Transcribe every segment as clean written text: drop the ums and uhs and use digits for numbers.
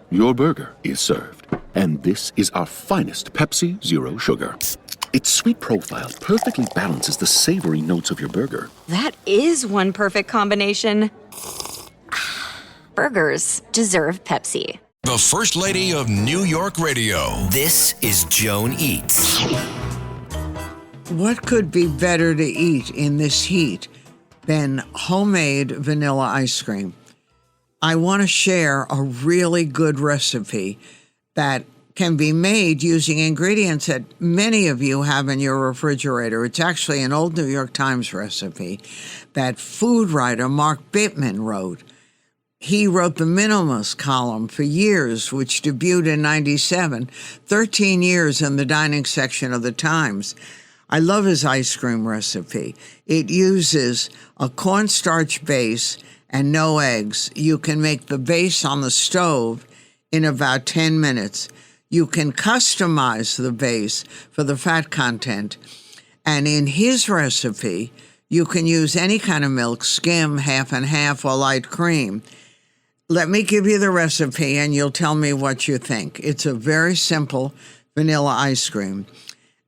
your burger is served. And this is our finest Pepsi Zero Sugar. Its sweet profile perfectly balances the savory notes of your burger. That is one perfect combination. Burgers deserve Pepsi. The First Lady of New York Radio. This is Joan Eats. What could be better to eat in this heat than homemade vanilla ice cream? I want to share a really good recipe that can be made using ingredients that many of you have in your refrigerator. It's actually an old New York Times recipe that food writer Mark Bittman wrote. He wrote the Minimalist column for years, which debuted in 97, 13 years in the dining section of the Times. I love his ice cream recipe. It uses a cornstarch base and no eggs. You can make the base on the stove in about 10 minutes. You can customize the base for the fat content. And in his recipe, you can use any kind of milk, skim, half and half, or light cream. Let me give you the recipe and you'll tell me what you think. It's a very simple vanilla ice cream.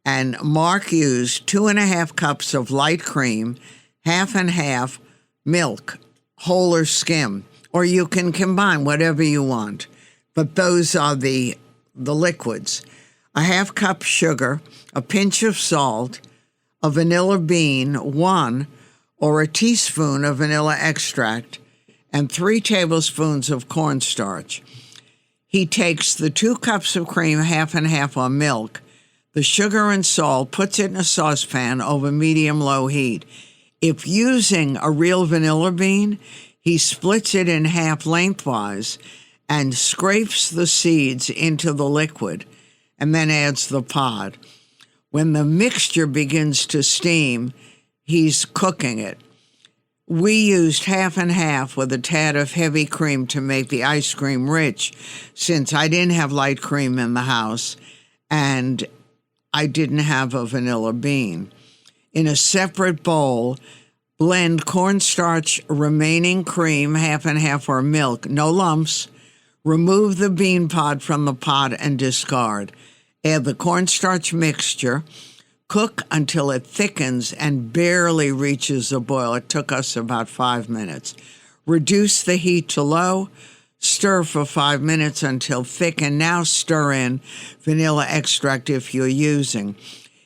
And Mark used 2.5 cups of light cream, half and half milk, whole or skim, or you can combine whatever you want. But those are the liquids. A half cup sugar, a pinch of salt, a vanilla bean, 1, or a teaspoon of vanilla extract, and 3 tablespoons of cornstarch. He takes the 2 cups of cream, half and half, or milk, the sugar and salt, puts it in a saucepan over medium-low heat. If using a real vanilla bean, he splits it in half lengthwise and scrapes the seeds into the liquid and then adds the pod. When the mixture begins to steam, he's cooking it. We used half and half with a tad of heavy cream to make the ice cream rich, since I didn't have light cream in the house and I didn't have a vanilla bean. In a separate bowl, blend cornstarch, remaining cream, half and half, or milk, no lumps. Remove the bean pod from the pot and discard. Add the cornstarch mixture. Cook until it thickens and barely reaches a boil. It took us about 5 minutes. Reduce the heat to low. Stir for 5 minutes until thick, and now stir in vanilla extract if you're using.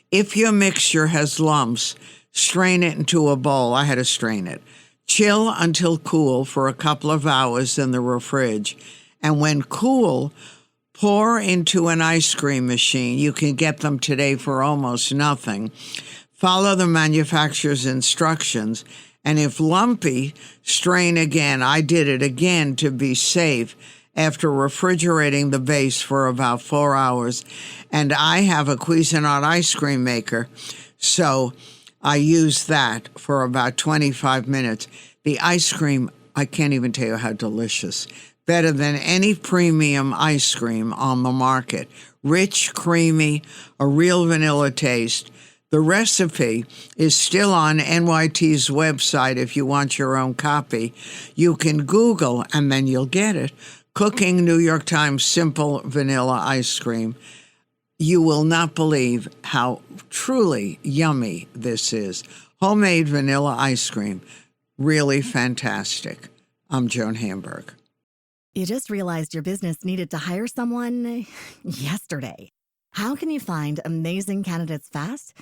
If your mixture has lumps, strain it into a bowl. I had to strain it. Chill until cool for a couple of hours in the fridge. And when cool, pour into an ice cream machine. You can get them today for almost nothing. Follow the manufacturer's instructions. And if lumpy, strain again. I did it again to be safe after refrigerating the base for about 4 hours. And I have a Cuisinart ice cream maker, so I used that for about 25 minutes. The ice cream, I can't even tell you how delicious. Better than any premium ice cream on the market. Rich, creamy, a real vanilla taste. The recipe is still on NYT's website if you want your own copy. You can Google and then you'll get it. Cooking New York Times Simple Vanilla Ice Cream. You will not believe how truly yummy this is. Homemade vanilla ice cream. Really fantastic. I'm Joan Hamburg. You just realized your business needed to hire someone yesterday. How can you find amazing candidates fast?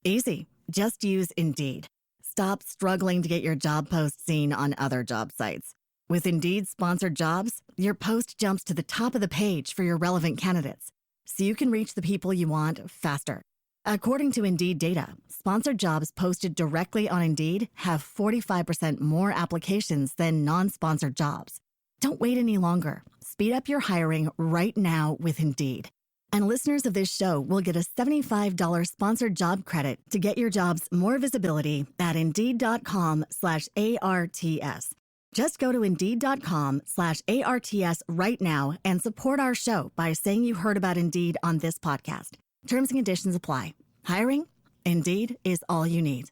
Easy. Just use Indeed. Stop struggling to get your job post seen on other job sites. With Indeed sponsored jobs, your post jumps to the top of the page for your relevant candidates, so you can reach the people you want faster. According to Indeed data, sponsored jobs posted directly on Indeed have 45% more applications than non-sponsored jobs. Don't wait any longer. Speed up your hiring right now with Indeed. And listeners of this show will get a $75 sponsored job credit to get your jobs more visibility at Indeed.com/ARTS. Just go to Indeed.com/ARTS right now and support our show by saying you heard about Indeed on this podcast. Terms and conditions apply. Hiring? Indeed is all you need.